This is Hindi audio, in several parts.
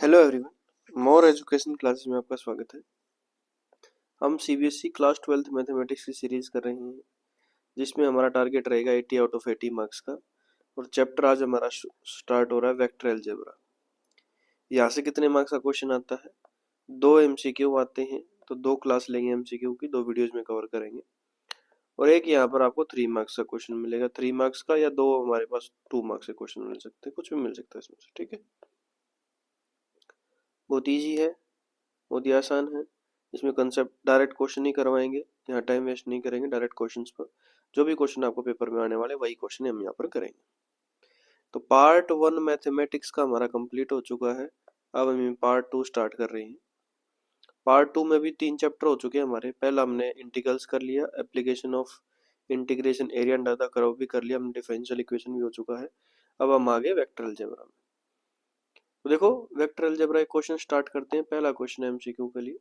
Hello everyone, more education classes में आपका स्वागत है। हम सीबीएसई क्लास 12th मैथमेटिक्स की सीरीज कर रहे हैं, जिसमें हमारा टारगेट रहेगा 80 आउट ऑफ 80 मार्क्स का। और चैप्टर आज हमारा स्टार्ट हो रहा है वेक्टर अलजेब्रा। यहाँ से कितने मार्क्स का क्वेश्चन आता है? 2 एमसीक्यू आते हैं, तो 2 क्लास लेंगे एमसीक्यू की, 2 वीडियोज में कवर करेंगे। और एक यहाँ पर आपको 3 मार्क्स का क्वेश्चन मिलेगा, 3 मार्क्स का, या 2 हमारे पास 2 मार्क्स के क्वेश्चन मिल सकते हैं, कुछ भी मिल सकता है इसमें से। ठीक है, बहुत ईजी है, बहुत ही आसान है। इसमें कंसेप्ट डायरेक्ट क्वेश्चन ही करवाएंगे, यहाँ टाइम वेस्ट नहीं करेंगे। डायरेक्ट क्वेश्चंस पर जो भी क्वेश्चन आपको पेपर में आने वाले वही क्वेश्चन हम यहाँ पर करेंगे। तो पार्ट 1 मैथमेटिक्स का हमारा कंप्लीट हो चुका है। अब हम पार्ट 2 स्टार्ट कर रहे हैं। पार्ट 2 में भी 3 चैप्टर हो चुके हैं हमारे। पहला हमने इंटीग्रल्स कर लिया, application of integration, area under the curve भी कर लिया हमने, डिफरेंशियल इक्वेशन भी हो चुका है। अब हम आगे वेक्टर अलजेब्रा में। तो देखो, वेक्टर अलजेब्रा एक क्वेश्चन स्टार्ट करते हैं। पहला क्वेश्चन है एमसीक्यू के लिए।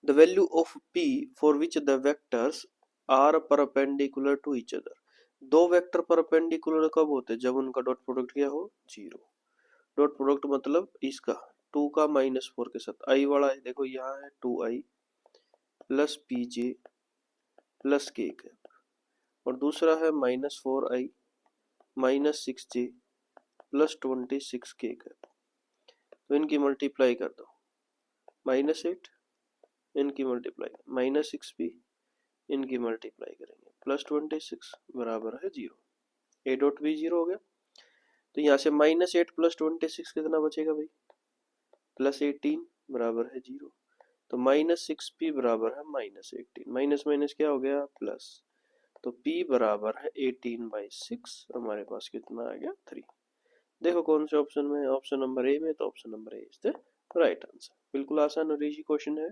The value of P for which the vectors are perpendicular to each other। दो वेक्टर परपेंडिकुलर कब होते हैं? जब उनका डॉट प्रोडक्ट क्या हो? 0। डॉट प्रोडक्ट मतलब इसका 2 का -4 के साथ। आई वाला है, देखो यहाँ है 2i प्लस पी जे प्लस के कैप, और दूसरा है -4i -6j प्लस 26 के कैप। तो इनकी मल्टीप्लाई कर दो, -8, इनकी मल्टीप्लाई -6p, इनकी मल्टीप्लाई करेंगे, प्लस 26 बराबर है 0। ए डॉट भी 0 हो गया। तो यहाँ से -8 प्लस 26 कितना बचेगा भाई? +18 बराबर है 0। तो -6p बराबर है -18, माइनस माइनस क्या हो गया? प्लस। तो p बराबर है 18/6। हमारे पास कितना आ गया? 3। देखो कौन से ऑप्शन में है? ऑप्शन नंबर ए में। तो option number A is the right answer. बिल्कुल आसान और इजी क्वेश्चन है।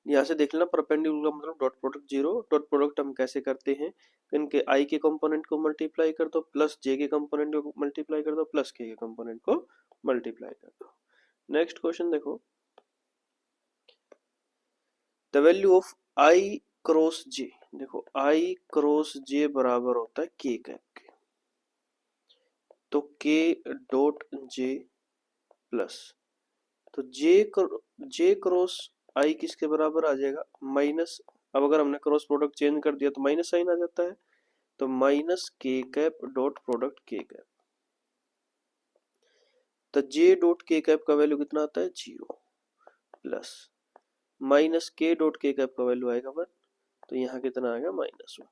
यहाँ से देख लेना, परपेंडिकुलर का मतलब डॉट प्रोडक्ट 0। डॉट प्रोडक्ट हम कैसे करते हैं? इनके आई के कंपोनेंट को मल्टीप्लाई कर दो, प्लस जे के कंपोनेंट को मल्टीप्लाई कर दो, प्लस के कंपोनेंट को मल्टीप्लाई कर दो। नेक्स्ट क्वेश्चन देखो, the value of I cross J. देखो आई क्रॉस जे बराबर होता है के कैप के। तो के डॉट जे प्लस, तो जे क्रॉस आई किसके बराबर आ जाएगा? माइनस। अब अगर हमने क्रॉस प्रोडक्ट चेंज कर दिया तो माइनस साइन आ जाता है। तो माइनस के कैप डॉट प्रोडक्ट के कैप। तो जे डॉट के कैप का वैल्यू कितना आता है? 0 प्लस माइनस के डॉट के कैप का वैल्यू आएगा 1। तो यहाँ कितना आएगा? -1।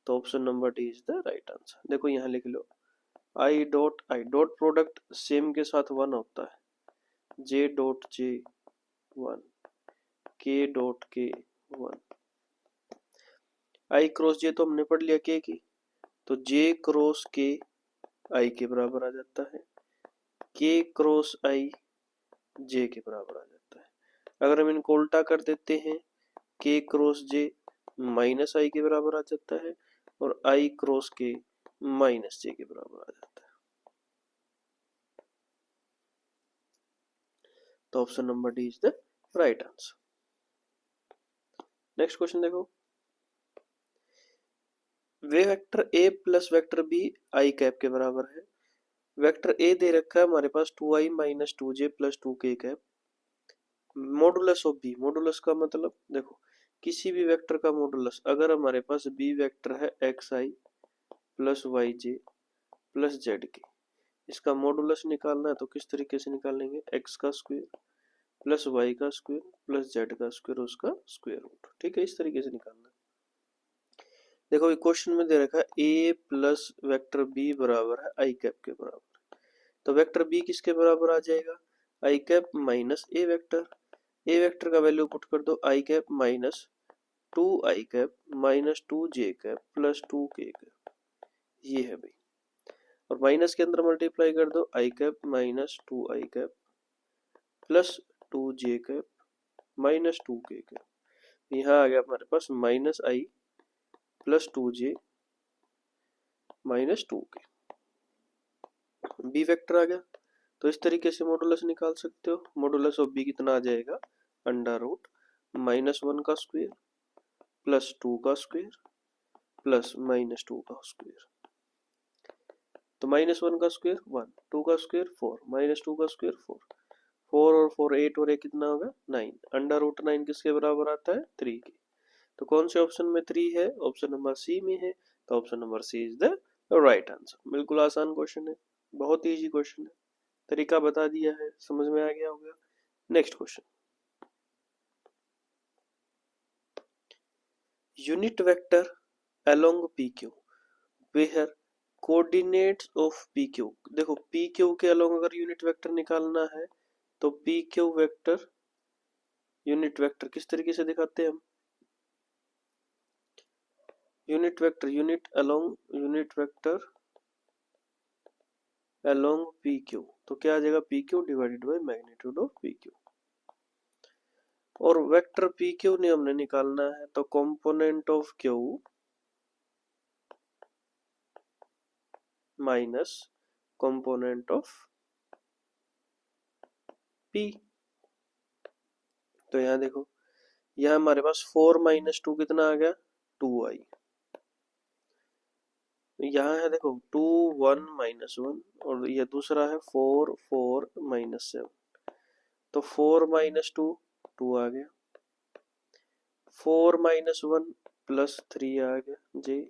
तो option number D is the right answer. देखो यहाँ लिख लो, आई डॉट प्रोडक्ट सेम के साथ 1 होता है, जे डॉट जे 1, के डॉट के 1। आई क्रॉस जे तो हमने पढ़ लिया के की, तो जे क्रॉस के आई के बराबर आ जाता है, के क्रॉस आई जे के बराबर आ जाता है। अगर हम इनको उल्टा कर देते हैं, के क्रॉस जे माइनस आई के बराबर आ जाता है, और आई क्रॉस के माइनस जे के बराबर आ जाता है। तो option number D is the right answer. Next question देखो, वे vector A plus vector B I cap के बराबर है। वेक्टर ए दे रखा है हमारे पास 2i - 2j plus 2k cap. Modulus of B, modulus का मतलब देखो, किसी भी वेक्टर का मॉडुलस, अगर हमारे पास बी वेक्टर है xi plus yj plus zk, इसका मॉडुलस निकालना है तो किस तरीके से निकालेंगे? x का स्क्वायर प्लस y का स्क्वायर प्लस z का स्क्वायर, उसका स्क्वायर रूट। ठीक है, इस तरीके से निकालना है। देखो क्वेश्चन में दे रखा है a प्लस वेक्टर b बराबर है आई कैप के बराबर। तो वेक्टर b किसके बराबर आ जाएगा? I cap minus A vector. A vector का वैल्यू पुट कर दो, I cap minus 2i cap minus 2j cap plus 2k cap, ये है भाई। और माइनस के अंदर मल्टीप्लाई कर दो, I cap minus 2i cap plus 2j cap minus 2k cap. यहाँ आ गया हमारे पास minus I plus 2j minus 2k। B vector आ गया, तो इस तरीके से मॉडुलस निकाल सकते हो। मॉडुलस ऑफ बी कितना आ जाएगा? √-1 का स्क्वायर प्लस 2 का स्क्वायर प्लस -2 का स्क्वायर। तो -1 का स्क्वायर 1, 2 का स्क्वायर 4, -2 का स्क्वायर 4, 4 और 4 8 और 1 कितना होगा 9, √9 किसके बराबर आता है 3 के। तो कौन से ऑप्शन में 3 है, ऑप्शन नंबर सी में है, तो option number C is the right answer. बिल्कुल आसान क्वेश्चन है, बहुत इजी क्वेश्चन है, तरीका बता दिया है, समझ में आ गया होगा। Next question, unit vector along PQ where coordinates of PQ। देखो PQ के अलोंग अगर यूनिट वेक्टर निकालना है तो PQ वेक्टर यूनिट वेक्टर किस तरीके से दिखाते हैं हम, unit vector unit vector along PQ, तो क्या आ जाएगा PQ divided by magnitude of PQ। और वेक्टर PQ ने हमने निकालना है तो component of Q minus component of P। तो यहाँ देखो, यहाँ हमारे पास 4 - 2 कितना आ गया 2i, यहाँ है देखो 2 1 -1 और ये दूसरा है 4 4 -7, तो 4 - 2 2 आ गया, 4 -1 +3 आ गया जी,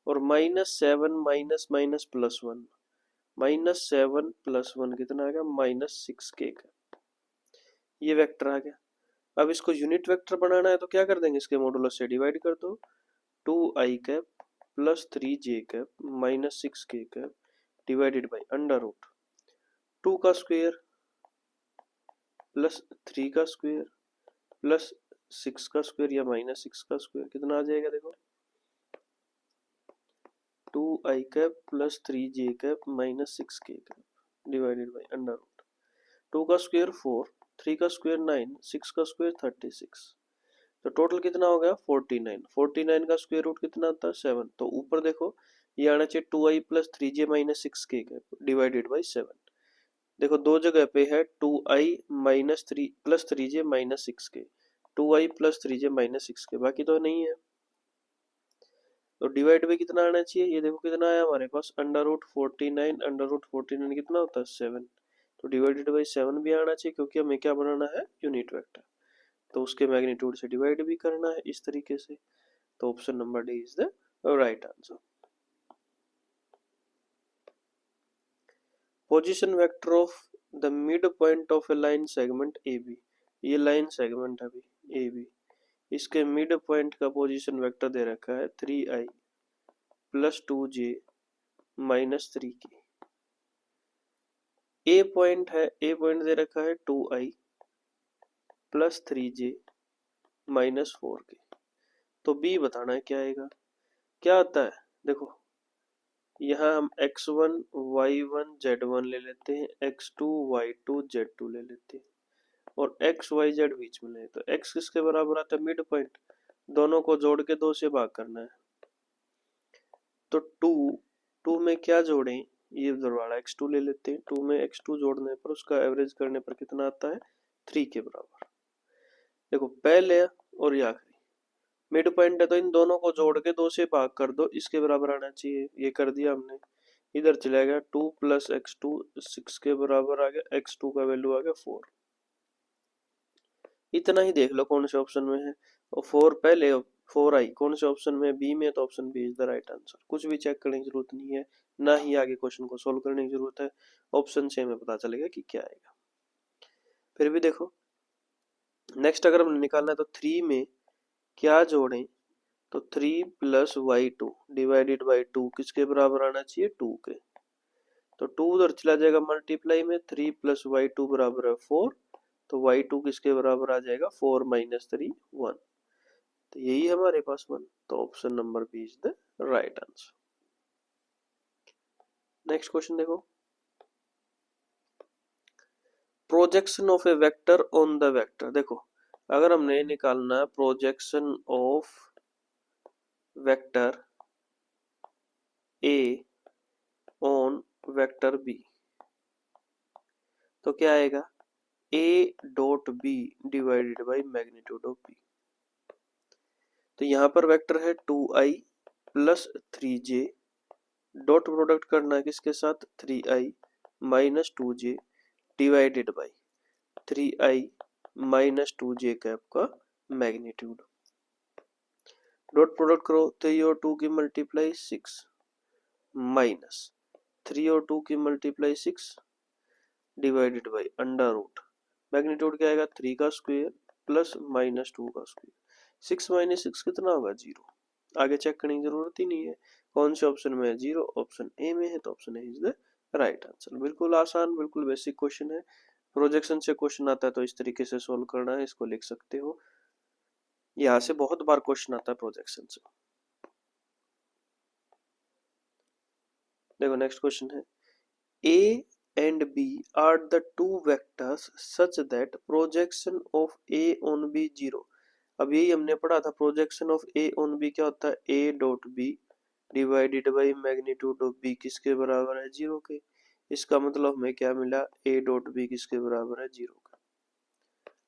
और -7 माइनस माइनस +1, -7 +1 कितना आ गया -6k का, ये वेक्टर आ गया। अब इसको यूनिट वेक्टर बनाना है तो क्या कर देंगे, इसके मॉडुलस से डिवाइड कर दो, 2i cap plus 3j cap -6k cap divided by √2 का स्क्वायर प्लस 3 का स्क्वायर प्लस 6 का स्क्वायर या -6 का स्क्वायर कितना आ जाएगा देखो, 2i cap plus 3j cap -6k cap divided by √2 का स्क्वायर 4, 3 का स्क्वायर 9, 6 का स्क्वायर 36, तो टोटल कितना हो गया 49, 49 का स्क्वायर रूट कितना आता है 7, तो ऊपर देखो ये आना चाहिए 2i plus 3j -6k divided by 7। देखो दो जगह पे है 2i minus 3 plus 3j -6k, 2i plus 3j -6k, बाकी तो नहीं है, तो डिवाइड बाई कितना आना चाहिए, ये देखो कितना आया हमारे पास √49, √49 कितना होता है 7, तो डिवाइडेड बाई 7 भी आना चाहिए क्योंकि हमें क्या बनाना है यूनिट वेक्टर, तो उसके मैग्नीट्यूड से डिवाइड भी करना है इस तरीके से, तो option number D is the right answer. Position vector of the midpoint of A line segment A B, ये लाइन सेगमेंट है अभी ए बी, इसके मिड पॉइंट का पोजीशन वेक्टर दे रखा है 3i प्लस 2j -3k। ए पॉइंट है, ए पॉइंट दे रखा है 2i प्लस 3j -4k, तो बी बताना है क्या आएगा, क्या आता है देखो, यहाँ हम x1 y1 z1 ले लेते हैं, x2 y2 z2 ले लेते हैं और x y z बीच में ले, तो x किसके बराबर आता है मिड पॉइंट, दोनों को जोड़ के 2 से भाग करना है, तो 2 में क्या जोड़ें, ये दोबारा x2 ले लेते हैं, 2 में x2 जोड़ने पर उसका एवरेज करने पर कितना आता है 3 के बराबर। देखो पहले और ये आखिरी मिड पॉइंट है तो इन दोनों को जोड़ के 2 से भाग कर दो, इसके बराबर आना चाहिए, ये कर दिया हमने, इधर चला गया 2 + x2 6 के बराबर आ गया, x2 का वैल्यू आ गया 4, इतना ही देख लो कौन से ऑप्शन में है, और 4 पहले 4i कौन से ऑप्शन में, बी में, तो option B is the right answer. कुछ भी चेक करने की जरूरत नहीं है, ना ही आगे क्वेश्चन को सोल्व करने की जरूरत है, ऑप्शन से हमें पता चलेगा कि क्या आएगा। फिर भी देखो नेक्स्ट अगर हमने निकालना है तो 3 में क्या जोड़ें, तो 3 + y2 डिवाइडेड बाई 2 किसके बराबर आना चाहिए 2 के, तो 2 उधर चला जाएगा मल्टीप्लाई में, 3 + y2 बराबर है 4, तो y2 किसके बराबर आ जाएगा 4 - 3 1, तो यही हमारे पास 1, तो option number B is the right answer. Next question देखो, projection of A vector on the vector. देखो अगर हमने निकालना है projection of vector A on vector B, तो क्या आएगा a dot B divided by magnitude of B, तो यहाँ पर वेक्टर है 2i plus 3j dot product करना है किसके साथ, 3i minus 2j divided by 3i minus 2j cap का मैग्नीट्यूड। डॉट प्रोडक्ट करो, 3 और 2 की मल्टीप्लाई 6 माइनस 3 और 2 की multiply 6 divided by under root, magnitude क्या आएगा 3 का स्क्वायर प्लस माइनस 2 का स्क्वायर। 6 माइनस 6 कितना होगा 0। आगे चेक करने की जरूरत ही नहीं है, कौन से ऑप्शन में है 0, ऑप्शन ए में है, तो option A is the right answer. बिल्कुल आसान, बिल्कुल बेसिक क्वेश्चन है। प्रोजेक्शन से क्वेश्चन आता है तो इस तरीके से सोल्व करना है, इसको लिख सकते हो। यहाँ से बहुत बार क्वेश्चन आता है प्रोजेक्शन से। देखो नेक्स्ट क्वेश्चन है, ए and B are the two vectors such that projection of A on B 0। अब यही हमने पढ़ा था, projection of A on B क्या होता है, A dot B divided by magnitude of B किसके बराबर है 0 के। इसका मतलब हमें क्या मिला, A डॉट B किसके बराबर है 0 का।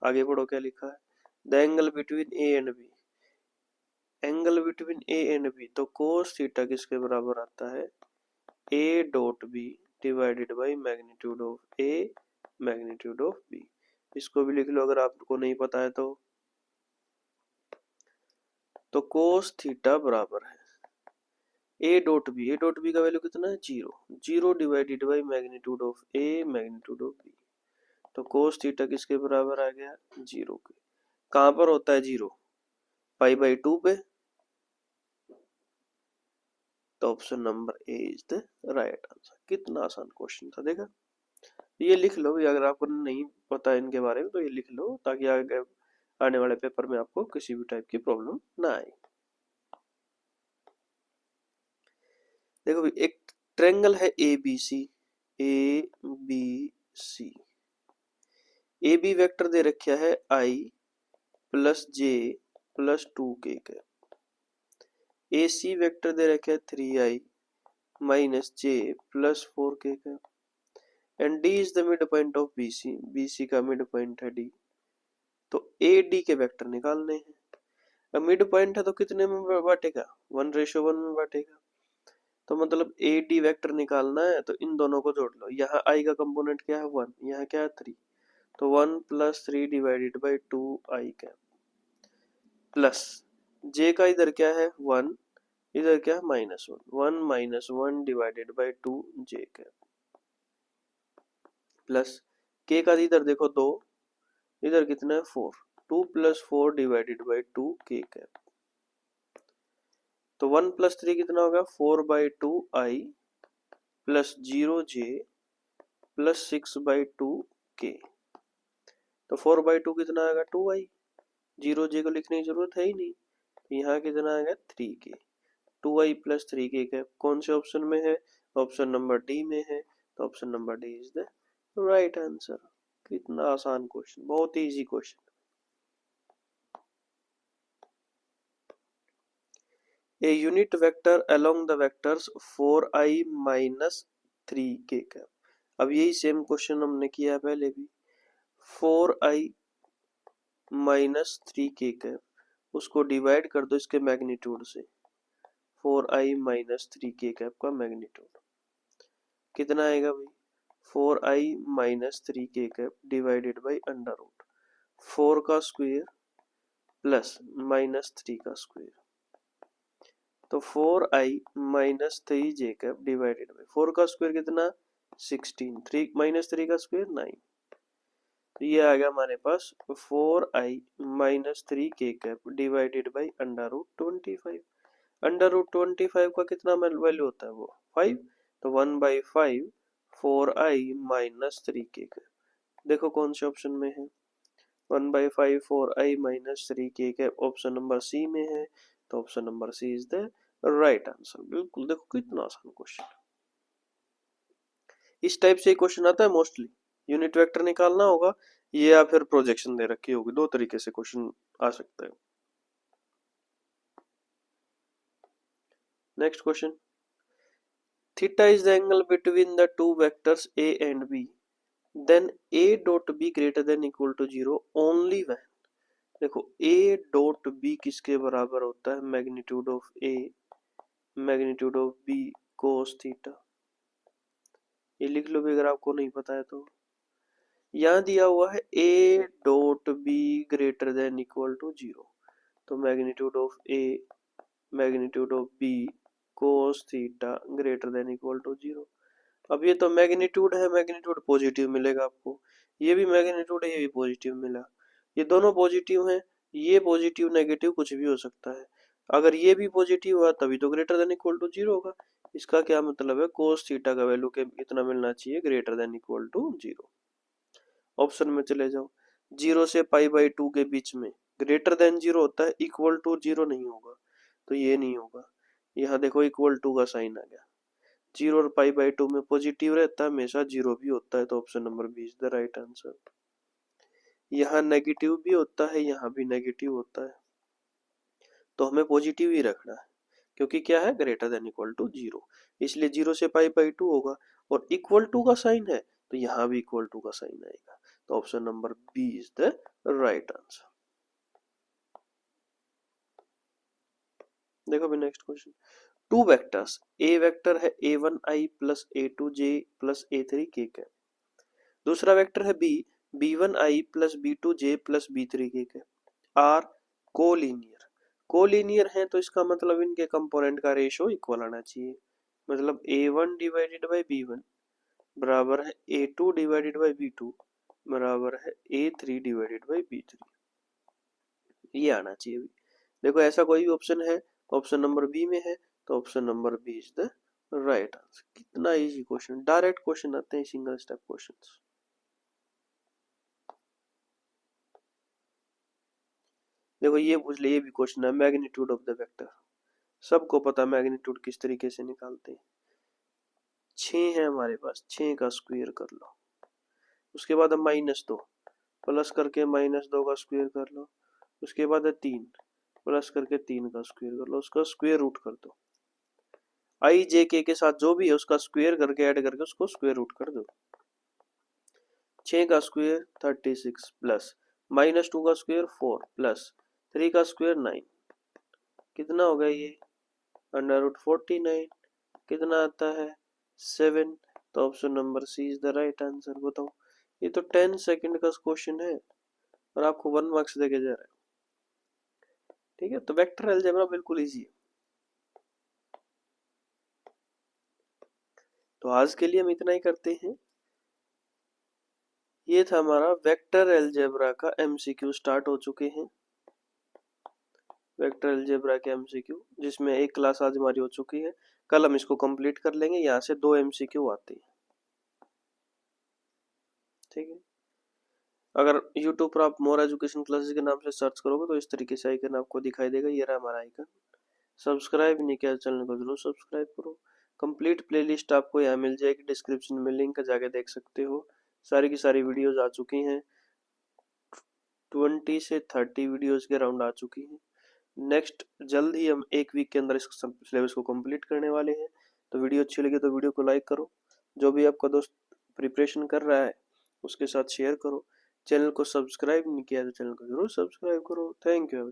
आगे पढ़ो क्या लिखा है, the angle between A and B, angle between A and B, तो कोस थीटा किसके बराबर आता है, A dot B divided by magnitude of A magnitude of B। इसको भी लिख लो अगर आपको नहीं पता है तो कोस थीटा बराबर है A dot B, A dot B का वैल्यू कितना है 0, 0 divided by magnitude of A magnitude of B। तो कोस थीटा किसके बराबर आ गया 0 के। कहां पर होता है 0, पाई बाई 2 पे, तो option number A is the right answer. कितना आसान क्वेश्चन था, देखा। ये लिख लो, अगर आपको नहीं पता इनके बारे में तो ये लिख लो, ताकि आगे आने वाले पेपर में आपको किसी भी टाइप की प्रॉब्लम ना आए। देखो भाई, एक ट्रायंगल है A B C, A B C, A B vector दे रखा है आई प्लस जे प्लस 2k का, ए सी वेक्टर दे रखा है 3i माइनस जे प्लस 4k का, and D is the midpoint of B C, B C का मिड पॉइंट है डी। तो ए डी के वेक्टर निकालने हैं। अब मिड पॉइंट है तो कितने में बांटेगा, 1:1 में बांटेगा। तो मतलब ए डी वेक्टर निकालना है तो इन दोनों को जोड़ लो। यहाँ आई का कंपोनेंट क्या है 1, यहाँ क्या है 3, तो 1 plus 3 divided by 2 I cap, plus J का इधर क्या है 1, इधर क्या है -1, 1 minus 1 divided by 2 J cap, plus के का इधर देखो 2, इधर कितना है 4, 2 प्लस 4 डिवाइडेड बाई 2 के कैप। तो 1 प्लस 3 कितना होगा 4 by 2 I plus 0 J plus 6 by 2 के। तो 4 बाई 2 कितना आएगा 2 आई, 0 जे को लिखने की जरूरत है ही नहीं, यहाँ कितना आएगा 3 के। 2 आई प्लस 3 के कैप कौन से ऑप्शन में है, ऑप्शन नंबर डी में है, तो option number D is the right answer. कितना आसान क्वेश्चन, बहुत ही easy question. A unit vector along the vectors 4i minus 3k cap. अब यही सेम क्वेश्चन हमने किया पहले भी, 4i माइनस 3k कैप, उसको डिवाइड कर दो इसके मैग्नीट्यूड से, 4i माइनस 3k कैप का मैग्नीट्यूड कितना आएगा भाई, 4i minus 3k cap divided by under root 4 का स्क्वायर प्लस माइनस 3 का स्क्वायर। तो 4i minus 3j cap divided by 4 का स्क्वायर कितना 16, 3 माइनस 3 का स्क्वायर 9, तो ये आ गया हमारे पास 4i minus 3k cap divided by under root 25। Under root 25 का कितना वैल्यू होता है वो 5, तो 1/5 4i माइनस 3k कैप। देखो कौन से ऑप्शन में है, 1/5 4i minus 3k cap option number C में है, तो option number C is the right answer. बिल्कुल, देखो कितना आसान क्वेश्चन। इस टाइप से क्वेश्चन आता है मोस्टली, यूनिट वेक्टर निकालना होगा ये, या फिर प्रोजेक्शन दे रखी होगी, दो तरीके से क्वेश्चन आ सकता है। Next question, theta is the angle between the two vectors a and b, then a dot b greater than equal to 0 only when. देखो a डॉट b किसके बराबर होता है, magnitude of a magnitude of b cos theta, ये लिख लो भी अगर आपको नहीं पता है तो। यहाँ दिया हुआ है a dot B greater than equal to 0, तो magnitude of a magnitude of b cos theta greater than equal to 0। अब ये तो मैग्नीट्यूड है, मैग्नीट्यूड पॉजिटिव मिलेगा आपको, ये भी मैग्नीट्यूड है, ये भी पॉजिटिव मिला, ये दोनों पॉजिटिव हैं, ये पॉजिटिव नेगेटिव कुछ भी हो सकता है। अगर ये भी पॉजिटिव हुआ तभी तो ग्रेटर देन इक्वल टू 0 होगा। इसका क्या मतलब है, कोस थीटा का वैल्यू कितना मिलना चाहिए, greater than equal to 0। Option में चले जाओ, 0 से π/2 के बीच में ग्रेटर देन 0 होता है, इक्वल टू 0 नहीं होगा, तो ये नहीं होगा। यहाँ देखो इक्वल टू का साइन आ गया, 0 और π/2 में पॉजिटिव रहता है हमेशा, 0 भी होता है, तो option number B is the right answer. यहाँ नेगेटिव भी होता है, यहाँ भी नेगेटिव होता है, तो हमें पॉजिटिव ही रखना है, क्योंकि क्या है, ग्रेटर देन इक्वल टू 0, इसलिए 0 से π/2 होगा, और इक्वल टू का साइन है तो यहाँ भी इक्वल टू का साइन आएगा, तो option number B is the right answer. देखो भी next question, two vectors, A vector है a1i plus a2j plus a3k का, दूसरा वेक्टर है b b1i plus b2j plus b3k का, आर कोलिनियर, कोलिनियर है तो इसका मतलब इनके कंपोनेंट का रेशो इक्वल आना चाहिए, मतलब a1 डिवाइडेड बाई b1 बराबर है a2 डिवाइडेड बाई b2 बराबर है a3 डिवाइडेड बाई b3, ये आना चाहिए। देखो ऐसा कोई भी ऑप्शन है, ऑप्शन नंबर बी में है, तो option number B is the right answer. कितना इजी क्वेश्चन, डायरेक्ट क्वेश्चन आते हैं, सिंगल स्टेप क्वेश्चंस। देखो ये पूछ ले, ये भी क्वेश्चन है, मैग्नीट्यूड ऑफ द वेक्टर, सबको पता मैग्नीट्यूड किस तरीके से निकालते हैं। 6 है हमारे पास, 6 का स्क्वायर कर लो, उसके बाद -2 प्लस करके -2 का स्क्वायर कर लो, उसके बाद 3 प्लस करके 3 का स्क्वायर कर लो, उसका स्क्वायर रूट कर दो, आई जे के साथ जो भी है उसका स्क्वायर करके ऐड करके उसको स्क्वायर रूट कर दो। 6 का स्क्वायर 36 प्लस -2 का स्क्वायर 4 प्लस 3 का स्क्वायर 9, कितना होगा ये, √49, कितना आता है 7, तो option number C is the right answer. बताओ, ये तो 10 सेकंड का क्वेश्चन है और आपको 1 मार्क्स देके जा रहा है, ठीक है। तो वेक्टर अलजेब्रा बिल्कुल इजी है। तो आज के लिए हम इतना ही करते हैं। ये था हमारा वेक्टर अलजेब्रा का एमसीक्यू, स्टार्ट हो चुके हैं वेक्टर अलजेब्रा के एमसीक्यू, जिसमें एक क्लास आज हमारी हो चुकी है, कल हम इसको कंप्लीट कर लेंगे। यहाँ से 2 एमसीक्यू आते हैं, ठीक है। अगर YouTube पर आप मोर एजुकेशन क्लासेस के नाम से सर्च करोगे तो इस तरीके से आइकन आपको दिखाई देगा, ये रहा हमारा आइकन। सब्सक्राइब नहीं किया चैनल को जरूर सब्सक्राइब करो। कंप्लीट प्लेलिस्ट आपको यहाँ मिल जाएगी, डिस्क्रिप्शन में लिंक जाके देख सकते हो, सारी की सारी वीडियोज आ चुकी हैं, 20 से 30 वीडियोज के अराउंड आ चुकी हैं। नेक्स्ट जल्द ही हम 1 वीक के अंदर इस सिलेबस को कंप्लीट करने वाले हैं। तो वीडियो अच्छी लगी तो वीडियो को लाइक करो, जो भी आपका दोस्त प्रिपरेशन कर रहा है उसके साथ शेयर करो, चैनल को सब्सक्राइब नहीं किया तो चैनल को जरूर सब्सक्राइब करो। Thank you.